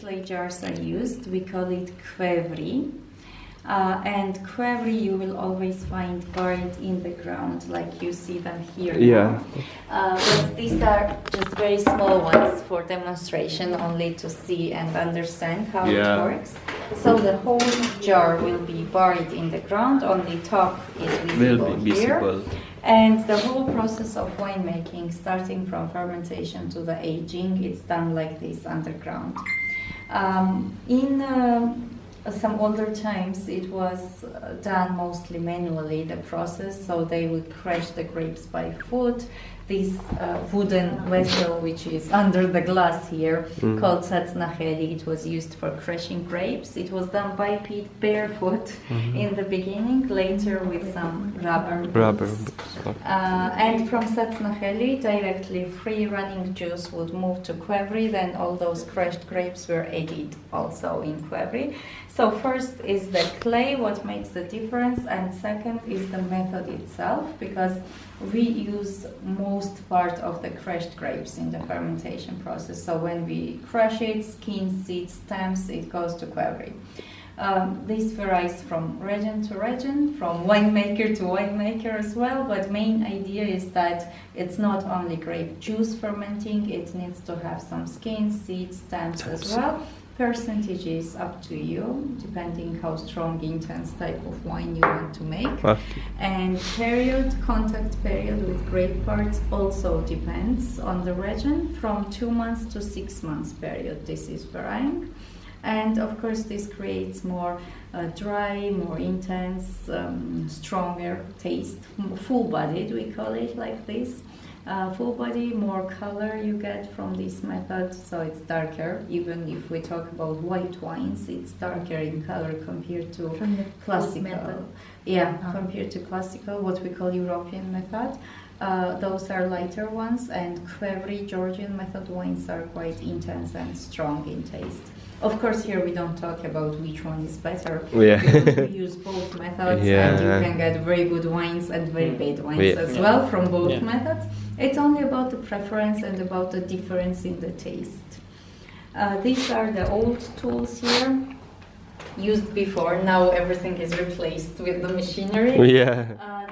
clay jars are used. We call it kvevri. And kvevri you will always find buried in the ground, like you see them here. Yeah. But these are just very small ones for demonstration, only to see and understand how it works. So the whole jar will be buried in the ground, only top is visible here. And the whole process of winemaking, starting from fermentation to the aging, it's done like this underground. In some older times, it was done mostly manually, the process, so they would crush the grapes by foot. This wooden vessel, which is under the glass here, called satznacheli, it was used for crushing grapes. It was done by Pete barefoot in the beginning, later with some rubber boots. And from satznacheli, directly free running juice would move to kvevri, then all those crushed grapes were added also in kvevri. So first is the clay, what makes the difference, and second is the method itself, because we use most part of the crushed grapes in the fermentation process. So when we crush it, skin, seeds, stems, it goes to kvevri. This varies from region to region, from winemaker to winemaker as well, but main idea is that it's not only grape juice fermenting, it needs to have some skin, seeds, stems as well. Percentages up to you, depending how strong, intense type of wine you want to make. And contact period with grape parts also depends on the region, from 2 months to 6 months period. This is varying. And of course this creates more dry, more intense, stronger taste, full-bodied, we call it like this. Full body, more color you get from this method, so it's darker. Even if we talk about white wines, it's darker in color compared to classical. Compared to classical, what we call European method. Those are lighter ones, and kvevri Georgian method wines are quite intense and strong in taste. Of course, here we don't talk about which one is better. Because we use both methods, and you can get very good wines and very bad wines as well from both methods. It's only about the preference and about the difference in the taste. These are the old tools here, used before. Now everything is replaced with the machinery.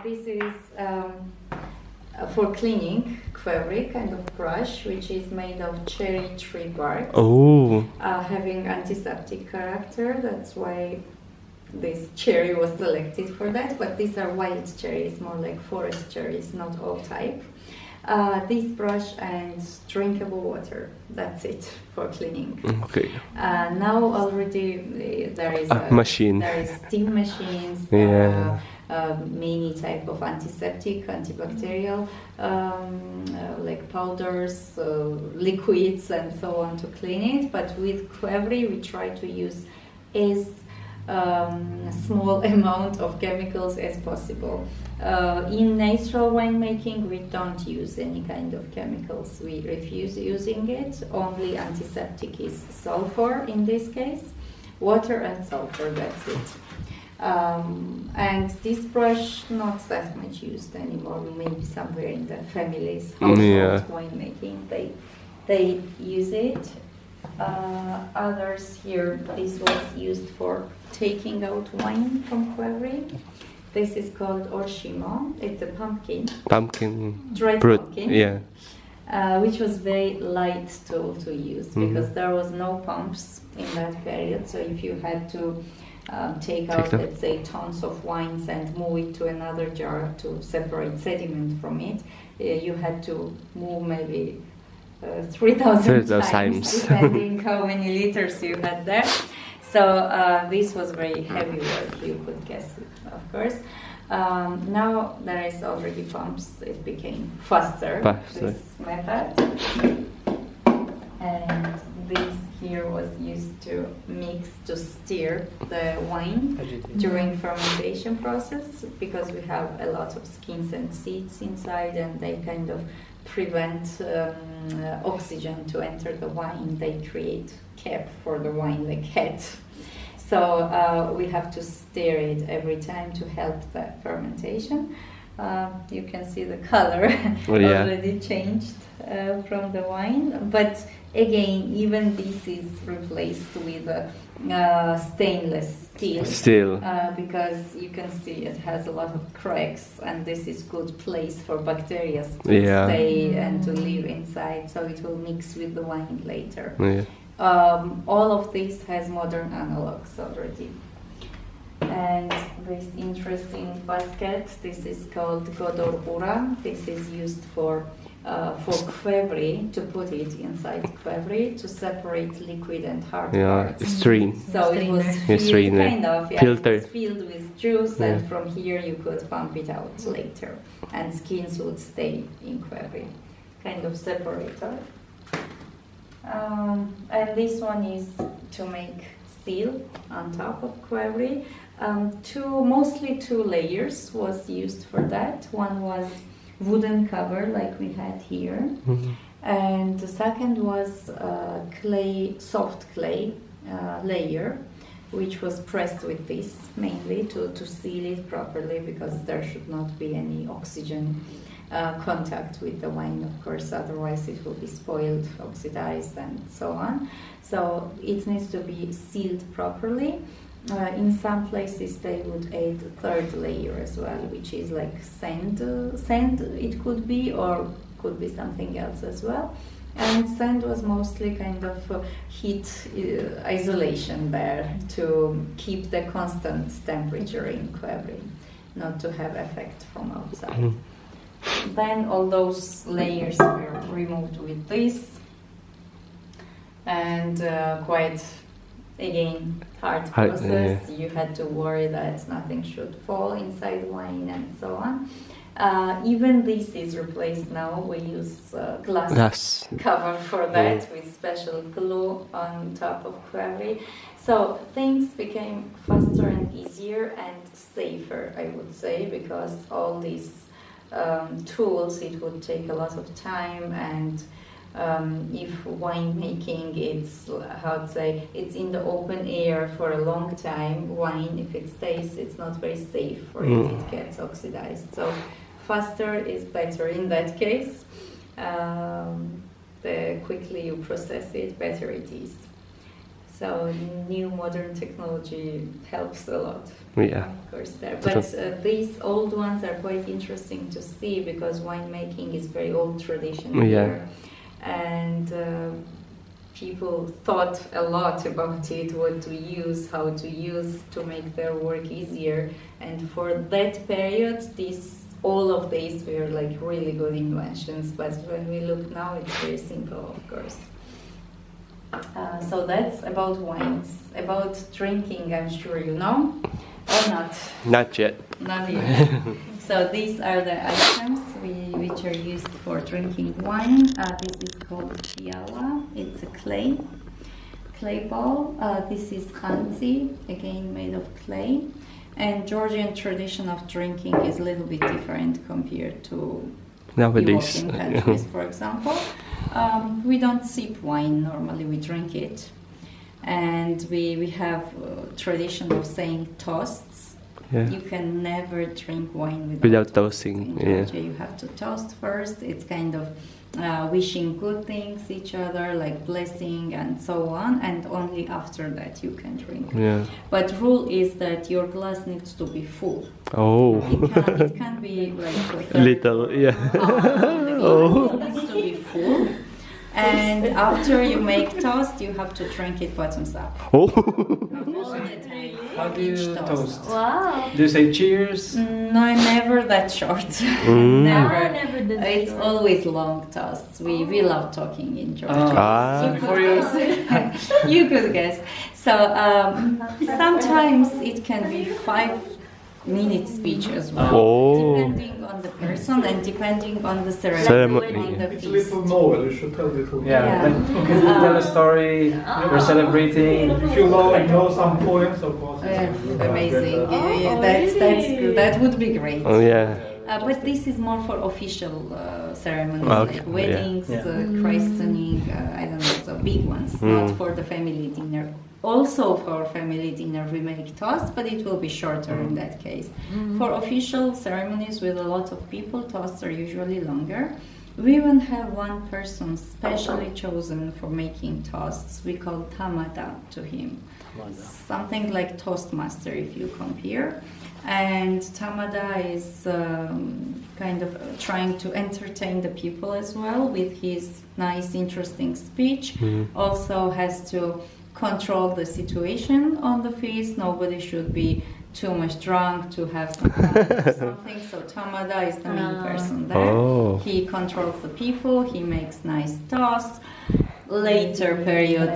This is for cleaning, kvevri, kind of brush, which is made of cherry tree bark, having antiseptic character. That's why this cherry was selected for that, but these are wild cherries, more like forest cherries, not all type. This brush and drinkable water, that's it for cleaning. Now already there is machine. There is steam machines, many type of antiseptic, antibacterial, like powders, liquids and so on to clean it. But with kvevri we try to use as small amount of chemicals as possible. In natural winemaking we don't use any kind of chemicals, we refuse using it. Only antiseptic is sulfur in this case, water and sulfur, that's it. And this brush not that much used anymore, maybe somewhere in the families, household winemaking they use it. Others here, this was used for taking out wine from kvevri. This is called orshimo. It's a pumpkin, dried pumpkin, which was very light tool to use because there was no pumps in that period. So if you had to take out, let's say, tons of wines and move it to another jar to separate sediment from it, you had to move maybe 3,000 times, depending how many liters you had there. So this was very heavy work, you could guess it, of course. Now there is already pumps, it became faster. This method. And this here was used to mix, to stir the wine during fermentation process, because we have a lot of skins and seeds inside and they kind of prevent oxygen to enter the wine. They create cap for the wine, like head. So we have to stir it every time to help the fermentation. You can see the color already changed from the wine, but again, even this is replaced with stainless steel. Because you can see it has a lot of cracks, and this is good place for bacteria to stay and to live inside, so it will mix with the wine later. All of this has modern analogs already. And this interesting basket, this is called godorbura. This is used for qvevri, to put it inside qvevri to separate liquid and hard parts. Stream. So it was filter. Filled with juice, and from here you could pump it out later, and skins would stay in qvevri, kind of separator. And this one is to make seal on top of qvevri. Mostly two layers was used for that. One was wooden cover like we had here, and the second was soft clay layer, which was pressed with this mainly to seal it properly, because there should not be any oxygen contact with the wine, of course, otherwise it will be spoiled, oxidized, and so on. So it needs to be sealed properly. In some places they would add a third layer as well, which is like sand it could be, or could be something else as well. And sand was mostly kind of heat isolation there to keep the constant temperature in qvevri, not to have effect from outside. Then all those layers were removed with this, and quite, again, hard process. You had to worry that nothing should fall inside wine and so on. Even this is replaced now. We use glass cover for that with special glue on top of qvevri. So things became faster and easier and safer, I would say, because all these tools, it would take a lot of time, and if winemaking, it's it's in the open air for a long time. Wine, if it stays, it's not very safe for it. It gets oxidized. So faster is better in that case. The quickly you process it, better it is. So new modern technology helps a lot. Of course, there. But these old ones are quite interesting to see, because winemaking is very old tradition here. And people thought a lot about it, what to use, how to use to make their work easier. And for that period, all of these were like really good inventions. But when we look now, it's very simple, of course. So that's about wines. About drinking, I'm sure you know, or not? Not yet. Not yet. So these are the items which are used for drinking wine. This is called piala. It's a clay bowl. This is khanzi, again made of clay. And Georgian tradition of drinking is a little bit different compared to nowadays. European countries, for example. We don't sip wine normally, we drink it. And we have a tradition of saying toasts. You can never drink wine without toasting. You have to toast first. It's kind of wishing good things each other, like blessing and so on, and only after that you can drink. But rule is that your glass needs to be full. It can't be like little. It needs to be full. And after you make toast, you have to drink it bottoms up. How do you toast? Wow. Do you say cheers? No, never that short. Never. It's always long toasts. We love talking in Georgia. You could guess. So sometimes it can be 5-minute speech as well, depending on the person and depending on the ceremony. It's a little more, you should tell a little more. Okay, tell a story, we're celebrating. If you know some poems, of course. Amazing. That's good. That would be great. But this is more for official ceremonies, like weddings, christening, I don't know, so big ones, not for the family dinner. Also for family dinner we make toast, but it will be shorter in that case. For official ceremonies with a lot of people, toasts are usually longer. We even have one person specially chosen for making toasts. We call tamada to him. Something like Toastmaster if you compare. And Tamada is kind of trying to entertain the people as well with his nice, interesting speech. Also has to control the situation on the feast. Nobody should be too much drunk to have some fun or something. So Tamada is the main person there. Oh. He controls the people. He makes nice toasts. Later period,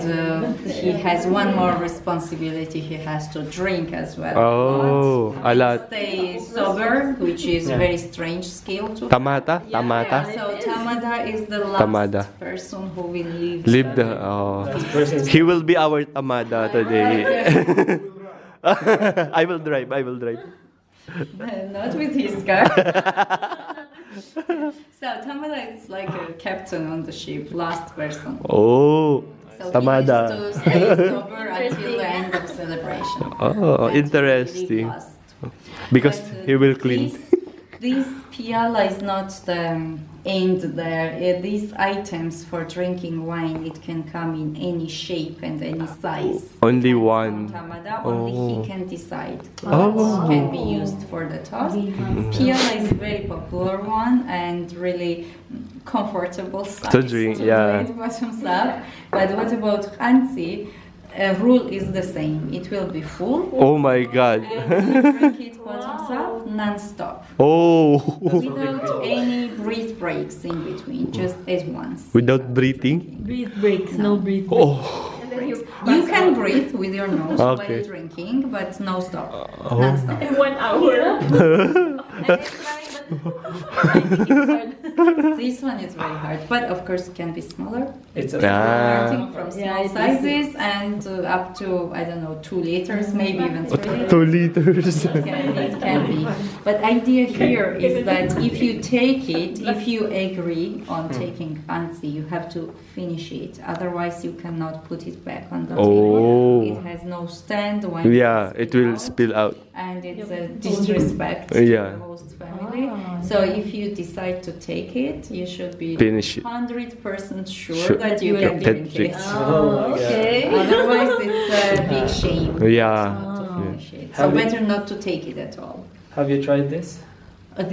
he has one more responsibility. He has to drink as well. Oh, a lot. Stay sober, which is a very strange skill to Tamata? Yeah, Tamata? so Tamada is the last Tamada. person who will leave. Leave the... Oh. He will be our Tamada today. I will drive. Not with his car. So Tamada is like a captain on the ship, last person. Oh, So Tamada. he needs to stay sober until the end of celebration. Oh, That's interesting. really last. Because But, he will clean. This piala is not the end there. These items for drinking wine, it can come in any shape and any size. Only And one. from Tamada, only Oh. he can decide Oh. what can be used for the toast. Piala is a very popular one and really comfortable size To drink, yeah. do it bottoms up. But what about Hansi? Rule is the same. It will be full. Oh my God. And you drink it bottoms up, non-stop. Oh. Without any breath breaks in between, just at once. Without breathing? Breathe breaks, no breathe breaks. Oh. You can breathe with your nose Okay. while drinking, but no stop, Oh. non-stop. 1 hour. This one is very hard, but of course it can be smaller. It's Starting from Yeah, small it is. sizes and up to, I don't know, 2 liters, maybe even 3 liters. 2 liters. It can be. But idea here is that if you take it, if you agree on taking Anzi, you have to finish it. Otherwise, you cannot put it back on the Oh. table. It has no stand when Yeah, it's it will out, spill out. and it's a disrespect to Yeah. the host family. So if you decide to take it, you should be Finish it. 100% sure Sure. that you can drink it. Oh, okay. Otherwise, it's a big shame Yeah. not to finish it. So Have you- better not to take it at all. Have you tried this?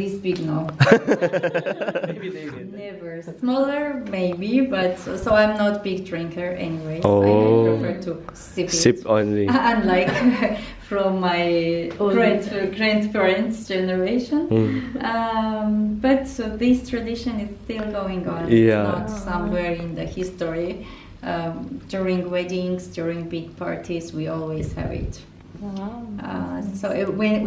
This big, no. Maybe David. Never. Smaller, maybe, but so I'm not big drinker anyways. Oh. I prefer to sip it. Sip only. Unlike from my grandparents' generation. But this tradition is still going on. Yeah. It's not somewhere in the history. During weddings, during big parties, we always have it.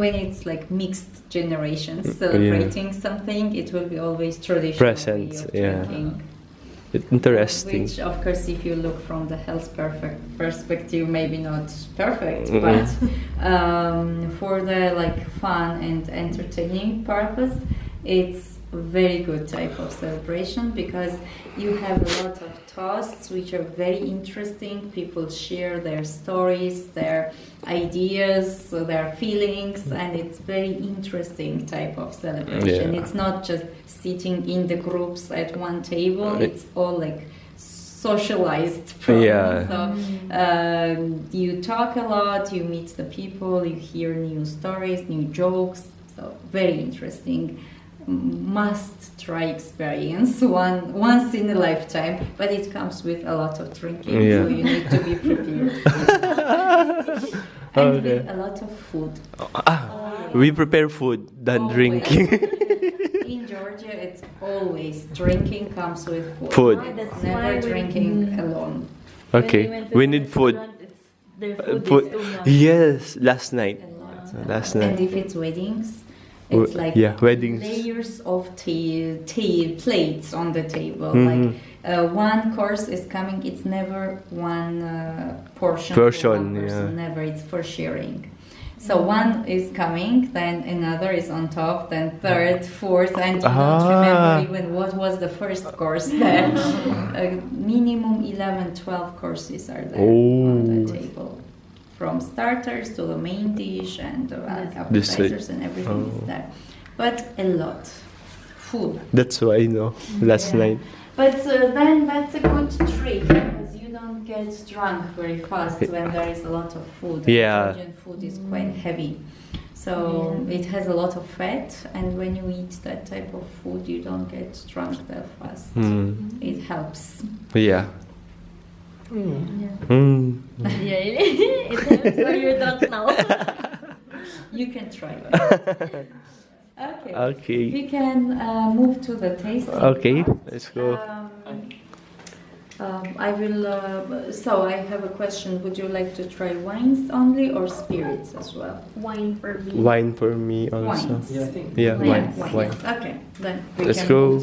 When it's like mixed generations celebrating something, it will be always traditional Present, way of yeah. drinking. It's interesting. Which, of course, if you look from the health perspective, maybe not perfect, Mm-mm. but for the like fun and entertaining purpose, it's a very good type of celebration because you have a lot of toasts which are very interesting. People share their stories, their ideas, their feelings, and it's very interesting type of celebration. Yeah. It's not just sitting in the groups at one table. It's all like socialized program. Yeah. So you talk a lot, you meet the people, you hear new stories, new jokes. So very interesting. Must try experience once in a lifetime, but it comes with a lot of drinking, Yeah. so you need to be prepared. And Okay. with a lot of food. We prepare food than Always. drinking. In Georgia, it's always drinking comes with food. Food. That's Never why drinking alone. Okay, we need food. Their food Food. is too much. Yes, last night. A lot. Last And night. if it's weddings, it's like Yeah, weddings. layers of plates on the table. Mhm. Like one course is coming, it's never one portion. to Portion, one person, yeah. Never, it's for sharing. So one is coming, then another is on top, then third, fourth, and you don't remember even what was the first course there. Minimum 11, 12 courses are there on the table. From starters to the main dish and appetizers and everything is there. But a lot. Full. That's why I know. Last night. But then that's a good trick because you don't get drunk very fast when there is a lot of food. Yeah. Georgian food is quite heavy. So it has a lot of fat, and when you eat that type of food, you don't get drunk that fast. It helps. Yeah. Yeah, it helps. So you're drunk now. You can try it. Okay. Okay. We can move to the tasting. Okay, let's go. I will. So I have a question. Would you like to try wines only or spirits as well? Wine for me. Wine for me also. Wines. Yeah, I think. Yeah, Yeah, wine. wines. Okay, then we Let's can go. move to